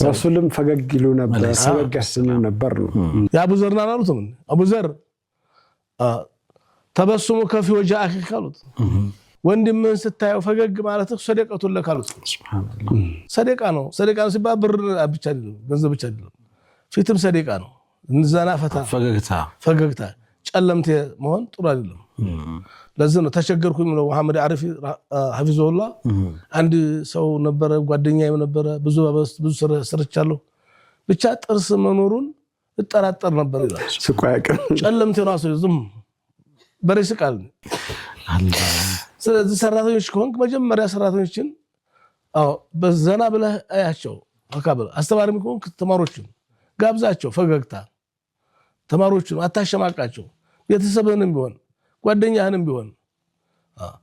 ረሱልም ፈገግ ይሉ ነበር ፈገግ ያሰኙ ነበር ነው የአቡ ዘርና አሉት ምን አቡ ዘር ተበስሙከ في وجه اخيك አሉት ወንድምህን ስታየው ፈገግ ማለት ሰደቀቱን ለካሉት ሱብሃንአላህ ሰደቃ ነው ሲባል ብር ብቻ አይደለም ገንዘብ ብቻ አይደለም ፊትም ሰደቃ ነው እንዛና ፈታ ፈገግታ ጨለምት መሆን ጥሩ አይደለም ለዚህ ነው ተቸገርኩኝ ነው መሐመድ አሪፍ ሐፊዙላህ አንድ ሰው ነበር ጓደኛዬ ነበር ብዙ ሰርቻለሁ ብቻ ጥርስ መኖሩን እጠራጠር ነበር ይላል ስቋያቀ ጨለምት ራሱ ዝም በረስቃል አላህ ስለዚህ ሰራተኞች ከሆንክ መጀመሪያ ሰራተኞችን በዘና ብለህ አያቸው አካበል አስተማሪም ከሆንክ ተማሪዎችን ጋብዛቸው ፈገግታ ተማሪዎችን አታሸማቃቸው ቤተሰብህንም ቢሆን ጓደኛህንም ቢሆን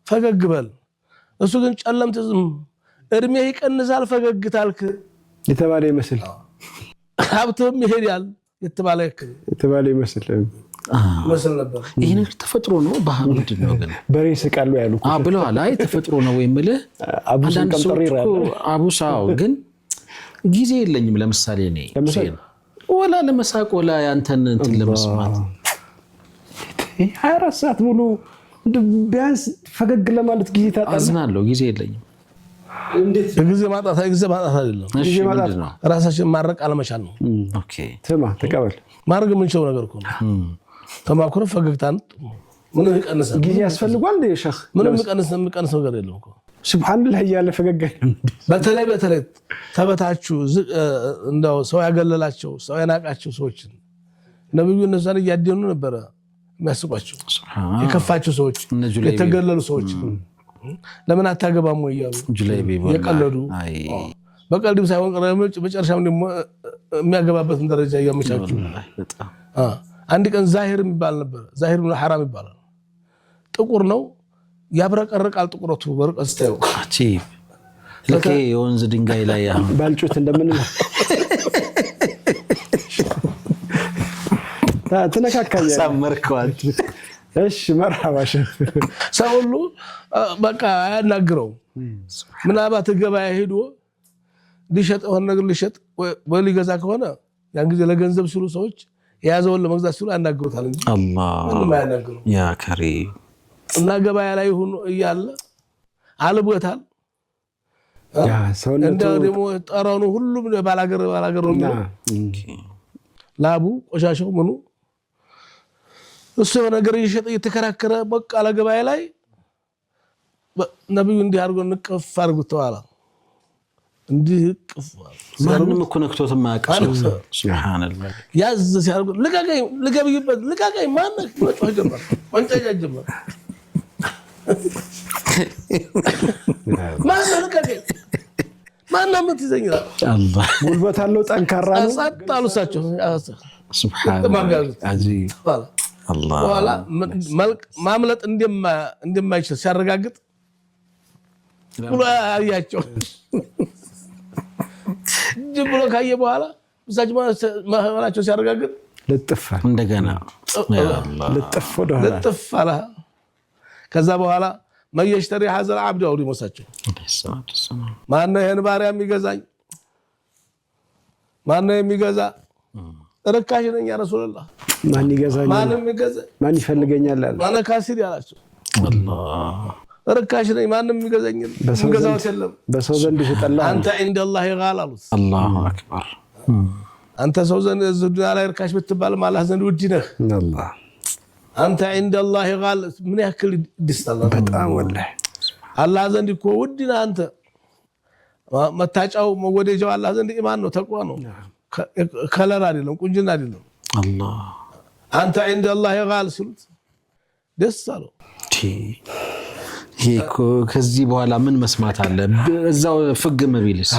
ፈገግ በል እሱ ግን ጨለምት ዝም እድሜ ይቀንሳል ፈገግታልክ የተባለ ይመስል ሀብቱም ይሄዳል የተባለ ይመስል መስል ነበር ይሄ ነገር ተፈጥሮ ነው ባህል ምንድነው ግን በሬ ስቃሉ ያሉ ብለዋል አይ ተፈጥሮ ነው ወይምልህ አቡሳን ቀምጠሪራ አቡሳው ግን ጊዜ የለኝም ለምሳሌ ነኝ ወላ ለመሳቅ ወላ ያንተን እንትን ለመስማት 24 ሰዓት ሙሉ ቢያንስ ፈገግ ለማለት ጊዜ ታጣለህ አዝናለሁ ጊዜ የለኝም እንዴት ጊዜ ማጣት አይደለም ጊዜ ማጣት ራሳችን ማረቅ አለመቻል ነው ኦኬ ተቀበል ማረግ ምን ቸው ነገር እኮ ተማክሮ ፈገግታን ምን ይቀንሳል ጊዜ ያስፈልጋል ሼህ ምን የሚቀንስ ነገር የለም እኮ ሱብሃንአላህ ያለ ፈገግ በተለይ ተበታችሁ እንደው ሰው ያገለላቸው ሰው ያናቃቸው ሰዎችን ነብዩ እነዛን ያያደኑ ነበር የሚያስቋቸው የከፋቸው ሰዎች የተገለሉ ሰዎች ለምን አታገባም ወይ ያሉ ጁለይቢ የቀለዱ በቀልድም ሳይሆን ቀለሞች በጨርሻም ደግሞ የሚያገባበት ደረጃ ያመቻቹ አንድ ቀን ዛሂር የሚባል ነበር ዛሂር ነው حرام ይባላል ጥቁር ነው ያብረቀረቃል ጥቁረቱ በርቀት ስታየው አቺፍ ለከ የወንዝ ድንጋይ ላይ ባልጩት እንደምንለው ተነካካያ ሳመርኳት እሺ መርሐባ ሰውሉ በቃ ያናግረው ምናባት ገበያ ሄዶ ሊሸጥ ሆነ ነገር ሊሸጥ ወይ ሊገዛ ከሆነ ያን ጊዜ ለገንዘብ ሲሉ ሰዎች ያዘውን ለመግዛት ሲሉ ያናግሩታል እንጂ አላህ ምንም ያናግሩ ያ ከሪም እና ገበያ ላይ ሆኖ ይያለ አልቦታል ያ ሰውነቱ እንደው ደግሞ ጠራኑ ሁሉም ባላገር ነው ላቡ ቆሻሻው ምኑ እሱ ነገር ይሸጥ እየተከራከረ በቃ ለገበያ ላይ ነብዩ እንዲህ አድርጎ ንቀፍ አድርጎት ተዋላ እንዲህ ቅፍ ማንንም እኮ ነክቶት ማያቀሰው ሱብሃንአላህ ያዝ ሲያርጉ ልቀቀኝ ማን ነው ጀመረ ወንጀል ጀመረ ማን ነው ልቀቀኝ ማን ነው የምትይዘኝ አላህ ጉልበት አለው ጠንካራ ነው አጣሉሳቸው ሱብሃንአላህ አዚም አላህ ወላ ማምለጥ እንደማይችል ሲያረጋግጥ ብሎ አያቸው ጅብሎ ካየ በኋላ ብዛጅ ማህበራቸው ሲያረጋግጥ ለጥፋ እንደገና ለጥፍ ወደኋላ ለጥፍ አለ ከዛ በኋላ ማየሽተሪ ሐዘር አብዱ አውዲ ሞሳቸው ማን ነው ይሄን ባሪያ የሚገዛኝ ማን ነው የሚገዛ ርካሽ ነኝ ያ ረሱላህ ማን ይገዛኛል ማንም ይገዛ ማን ይፈልገኛል አለ ማን ካሲር ያላቸው አላህ ርካሽ ነኝ ማንም ይገዛኝ ገዛው ሰለም በሰው ዘንድ ይተጣላ አንተ عند الله غالሉት አላሁ አክበር አንተ ሰው ዘንድ ዱንያ ላይ ርካሽ ብትባል ማላህ ዘንድ ውድ ነህ አላህ አንተ عند الله غال ምን ያክል ድስታላ በጣም ወላሂ አላህ ዘንድ እኮ ውድ ነህ አንተ መታጫው መወደጃው አላህ ዘንድ ኢማን ነው ተቋ ነው ከለር አይደለም ቁንጅና አይደለም አላህ አንተ عند الله غال ሲሉት ደስ አለው ይሄኮ ከዚህ በኋላ ምን መስማት አለ እዛው ፍግም ቢልስ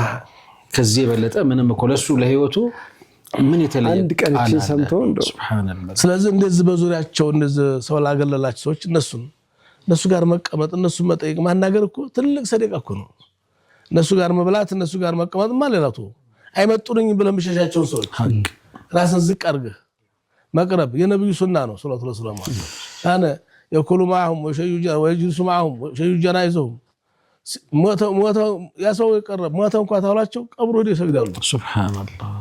ከዚህ የበለጠ ምንም እኮ ለሱ ለህይወቱ ምን የተለየ አንድ ቀን ሰምቶ እንደው ሱብሃንአላህ ስለዚህ እንደዚህ በዙሪያቸው እንደዚህ ሰው ላገለላቸው ሰዎች እነሱ ጋር መቀመጥ እነሱ መጠየቅ ማናገር እኮ ትልቅ ሰደቃ እኮ ነው እነሱ ጋር መብላት እነሱ ጋር መቀመጥ ማለላቱ አይመጡኝ ብለው ምሸሻቸው ሰዎች ራስን ዝቅ አድርገህ መቅረብ የነብዩ ሱና ነው ሰለላሁ ዐለይሂ ወሰለም አነ يأكل معهم ويجلس معهم ويجنايزهم ሞተ ያ ሰው የቀረ ሞተ እንኳን ታውላቸው ቀብሮ ሄደው ይሰግዳሉ። ሱብሃንአላህ